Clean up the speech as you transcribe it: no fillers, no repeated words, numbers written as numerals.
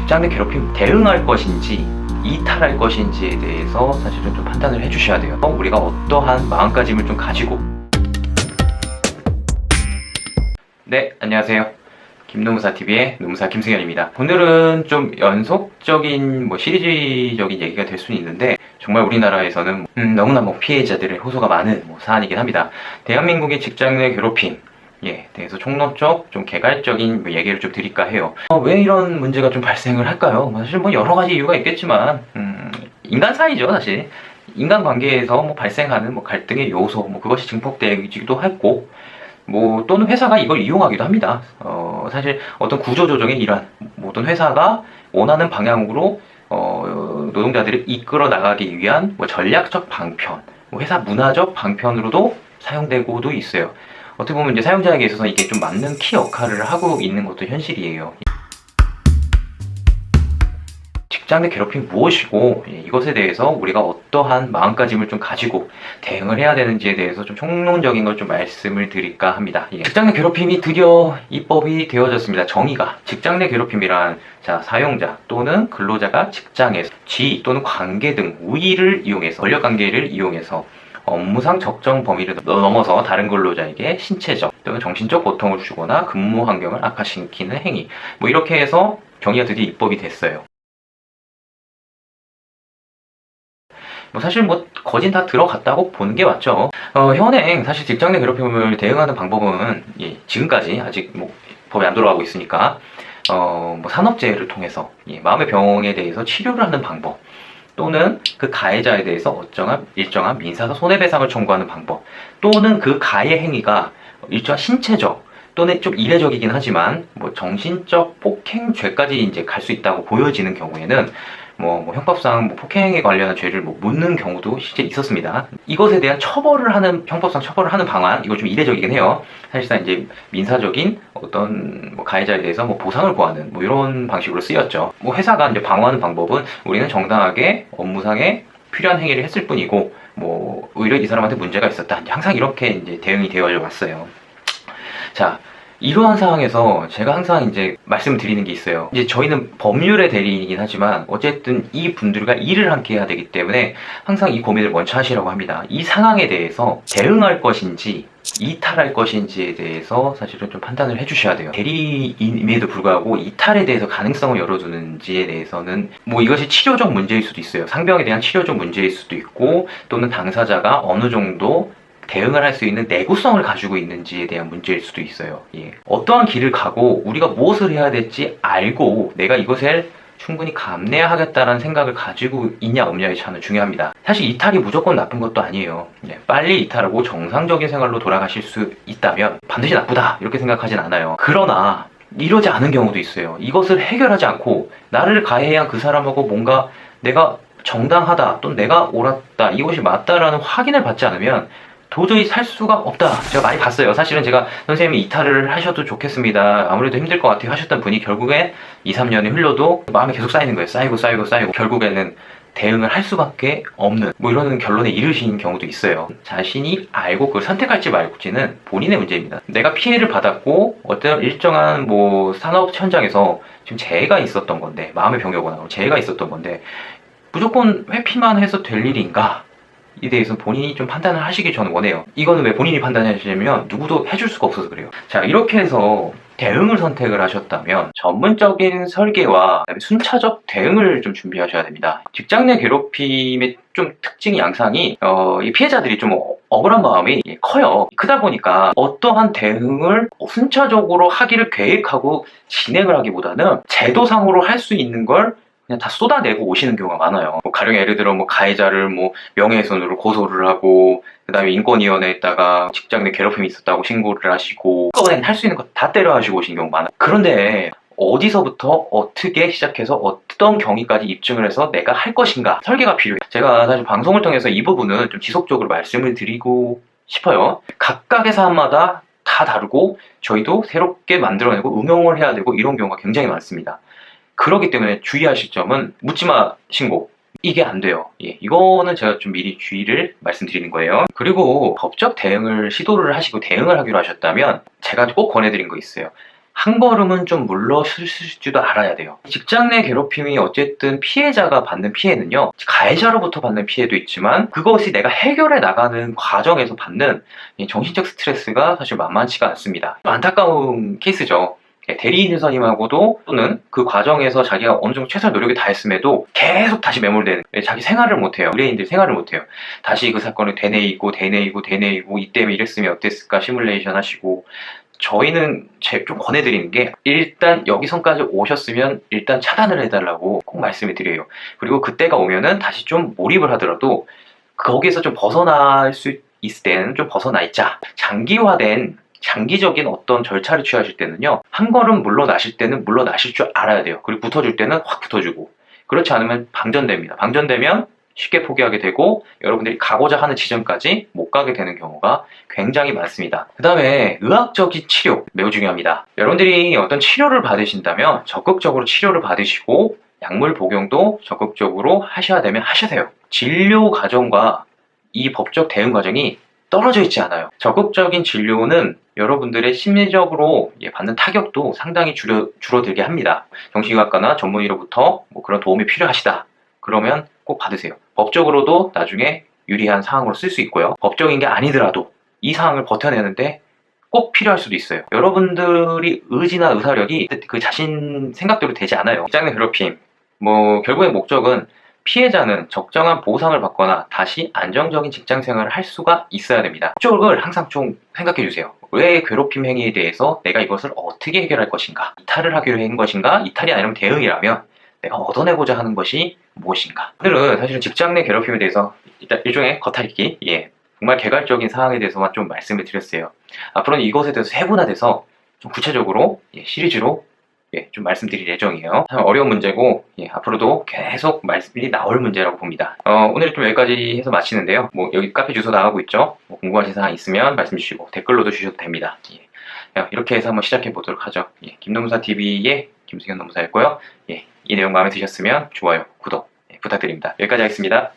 직장 내 괴롭힘 대응할 것인지 이탈할 것인지에 대해서 사실은 좀 판단을 해주셔야 돼요. 우리가 어떠한 마음가짐을 좀 가지고. 네, 안녕하세요. 김노무사TV의 노무사 김승현입니다. 오늘은 좀 연속적인 시리즈적인 얘기가 될 수는 있는데, 정말 우리나라에서는 너무나 피해자들의 호소가 많은 사안이긴 합니다. 대한민국의 직장 내 괴롭힘 대해서 총론적 좀 개괄적인 얘기를 좀 드릴까 해요. 왜 이런 문제가 좀 발생을 할까요? 사실 여러 가지 이유가 있겠지만 인간 사이죠. 사실 인간관계에서 발생하는 발등의 요소 그것이 증폭되기도 했고, 또는 회사가 이걸 이용하기도 합니다. 사실 어떤 구조조정의 일환, 어떤 회사가 원하는 방향으로 노동자들을 이끌어 나가기 위한 전략적 방편, 회사 문화적 방편으로도 사용되고도 있어요. 어떻게 보면 이제 사용자에게 있어서 이게 좀 맞는 키 역할을 하고 있는 것도 현실이에요. 직장 내 괴롭힘이 무엇이고 이것에 대해서 우리가 어떠한 마음가짐을 좀 가지고 대응을 해야 되는지에 대해서 좀 총론적인 걸 좀 말씀을 드릴까 합니다. 직장 내 괴롭힘이 드디어 입법이 되어졌습니다. 정의가 직장 내 괴롭힘이란 사용자 또는 근로자가 직장에서 지위 또는 관계 등 우위를 이용해서 권력관계를 이용해서 업무상 적정 범위를 넘어서 다른 근로자에게 신체적 또는 정신적 고통을 주거나 근무 환경을 악화시키는 행위, 이렇게 해서 정의가 드디어 입법이 됐어요. 사실 거진 다 들어갔다고 보는 게 맞죠. 현행 사실 직장 내 괴롭힘을 대응하는 방법은 지금까지 아직 법이 안 들어가고 있으니까 산업재해를 통해서 마음의 병에 대해서 치료를 하는 방법, 또는 그 가해자에 대해서 일정한 민사상 손해배상을 청구하는 방법, 또는 그 가해 행위가 일정한 신체적 또는 좀 이례적이긴 하지만 정신적 폭행죄까지 이제 갈 수 있다고 보여지는 경우에는 형법상 폭행에 관련한 죄를 묻는 경우도 실제 있었습니다. 이것에 대한 형법상 처벌을 하는 방안, 이거 좀 이례적이긴 해요. 사실상 이제 민사적인 어떤 가해자에 대해서 보상을 구하는 이런 방식으로 쓰였죠. 회사가 이제 방어하는 방법은 우리는 정당하게 업무상에 필요한 행위를 했을 뿐이고 오히려 이 사람한테 문제가 있었다, 항상 이렇게 이제 대응이 되어져 왔어요. 자, 이러한 상황에서 제가 항상 이제 말씀드리는 게 있어요. 이제 저희는 법률의 대리인이긴 하지만 어쨌든 이 분들과 일을 함께 해야 되기 때문에 항상 이 고민을 먼저 하시라고 합니다. 이 상황에 대해서 대응할 것인지 이탈할 것인지에 대해서 사실은 좀 판단을 해주셔야 돼요. 대리인임에도 불구하고 이탈에 대해서 가능성을 열어두는지에 대해서는 이것이 치료적 문제일 수도 있어요. 상병에 대한 치료적 문제일 수도 있고, 또는 당사자가 어느 정도 대응을 할 수 있는 내구성을 가지고 있는지에 대한 문제일 수도 있어요. 어떠한 길을 가고 우리가 무엇을 해야 될지 알고 내가 이것을 충분히 감내하겠다는 생각을 가지고 있냐 없냐의 차는 중요합니다. 사실 이탈이 무조건 나쁜 것도 아니에요. 빨리 이탈하고 정상적인 생활로 돌아가실 수 있다면 반드시 나쁘다 이렇게 생각하진 않아요. 그러나 이러지 않은 경우도 있어요. 이것을 해결하지 않고 나를 가해한 그 사람하고 뭔가 내가 정당하다 또는 내가 옳았다, 이것이 맞다라는 확인을 받지 않으면 도저히 살 수가 없다. 제가 많이 봤어요. 사실은 제가 선생님이 이탈을 하셔도 좋겠습니다, 아무래도 힘들 것 같아요 하셨던 분이 결국엔 2-3년이 흘러도 마음이 계속 쌓이는 거예요. 쌓이고 결국에는 대응을 할 수밖에 없는 이런 결론에 이르신 경우도 있어요. 자신이 알고 그걸 선택할지 말지는 본인의 문제입니다. 내가 피해를 받았고 어떤 일정한 산업 현장에서 지금 재해가 있었던 건데, 마음의 병이 오거나 재해가 있었던 건데 무조건 회피만 해서 될 일인가? 에 대해서 본인이 좀 판단을 하시길 저는 원해요. 이거는 왜 본인이 판단하시냐면 누구도 해줄 수가 없어서 그래요. 자, 이렇게 해서 대응을 선택을 하셨다면 전문적인 설계와 순차적 대응을 좀 준비하셔야 됩니다. 직장 내 괴롭힘의 좀 특징 양상이 이 피해자들이 좀 억울한 마음이 커요. 크다 보니까 어떠한 대응을 순차적으로 하기를 계획하고 진행을 하기보다는 제도상으로 할 수 있는 걸 그냥 다 쏟아내고 오시는 경우가 많아요. 가령 예를 들어 가해자를 명예훼손으로 고소를 하고, 그 다음에 인권위원회에다가 직장 내 괴롭힘이 있었다고 신고를 하시고, 한꺼번에 할 수 있는 거 다 때려 하시고 오신 경우가 많아요. 그런데 어디서부터 어떻게 시작해서 어떤 경위까지 입증을 해서 내가 할 것인가, 설계가 필요해요. 제가 사실 방송을 통해서 이 부분은 좀 지속적으로 말씀을 드리고 싶어요. 각각의 사안마다 다 다르고 저희도 새롭게 만들어내고 응용을 해야 되고 이런 경우가 굉장히 많습니다. 그렇기 때문에 주의하실 점은 묻지마 신고, 이게 안 돼요. 이거는 제가 좀 미리 주의를 말씀드리는 거예요. 그리고 법적 대응을 시도를 하시고 대응을 하기로 하셨다면 제가 꼭 권해드린 거 있어요. 한 걸음은 좀 물러설 줄도 알아야 돼요. 직장 내 괴롭힘이 어쨌든 피해자가 받는 피해는요, 가해자로부터 받는 피해도 있지만 그것이 내가 해결해 나가는 과정에서 받는 이 정신적 스트레스가 사실 만만치가 않습니다. 안타까운 케이스죠. 대리인 회사님하고도 또는 그 과정에서 자기가 어느 정도 최선의 노력을 다했음에도 계속 다시 매몰되는, 자기 생활을 못해요. 의뢰인들이 생활을 못해요. 다시 그 사건을 되뇌이고 이 때문에 이랬으면 어땠을까 시뮬레이션 하시고. 저희는 좀 권해드리는 게, 일단 여기선까지 오셨으면 일단 차단을 해달라고 꼭 말씀을 드려요. 그리고 그때가 오면은 다시 좀 몰입을 하더라도 거기에서 좀 벗어날 수 있을 때는 좀 벗어나 있자. 장기적인 어떤 절차를 취하실 때는요, 한 걸음 물러나실 때는 물러나실 줄 알아야 돼요. 그리고 붙어줄 때는 확 붙어주고, 그렇지 않으면 방전됩니다. 방전되면 쉽게 포기하게 되고 여러분들이 가고자 하는 지점까지 못 가게 되는 경우가 굉장히 많습니다. 그 다음에 의학적인 치료 매우 중요합니다. 여러분들이 어떤 치료를 받으신다면 적극적으로 치료를 받으시고 약물 복용도 적극적으로 하셔야 되면 하셔야. 진료 과정과 이 법적 대응 과정이 떨어져 있지 않아요. 적극적인 진료는 여러분들의 심리적으로 받는 타격도 상당히 줄어들게 합니다. 정신의학과나 전문의로부터 그런 도움이 필요하시다, 그러면 꼭 받으세요. 법적으로도 나중에 유리한 사항으로 쓸 수 있고요. 법적인 게 아니더라도 이 사항을 버텨내는데 꼭 필요할 수도 있어요. 여러분들이 의지나 의사력이 그 자신 생각대로 되지 않아요. 직장 내 괴롭힘, 결국의 목적은 피해자는 적정한 보상을 받거나 다시 안정적인 직장 생활을 할 수가 있어야 됩니다. 목적을 항상 좀 생각해 주세요. 왜 괴롭힘 행위에 대해서 내가 이것을 어떻게 해결할 것인가? 이탈을 하기로 한 것인가? 이탈이 아니면 대응이라면 내가 얻어내고자 하는 것이 무엇인가? 오늘은 사실은 직장 내 괴롭힘에 대해서 일단 일종의 겉핥기, 정말 개괄적인 사항에 대해서만 좀 말씀을 드렸어요. 앞으로는 이것에 대해서 세분화돼서 좀 구체적으로 시리즈로 좀 말씀드릴 예정이에요. 참 어려운 문제고 앞으로도 계속 말씀이 나올 문제라고 봅니다. 오늘 좀 여기까지 해서 마치는데요. 여기 카페 주소 나가고 있죠. 궁금하신 사항 있으면 말씀 주시고 댓글로도 주셔도 됩니다. 이렇게 해서 한번 시작해 보도록 하죠. 김노무사TV의 김승현 노무사였고요. 이 내용 마음에 드셨으면 좋아요, 구독 부탁드립니다. 여기까지 하겠습니다.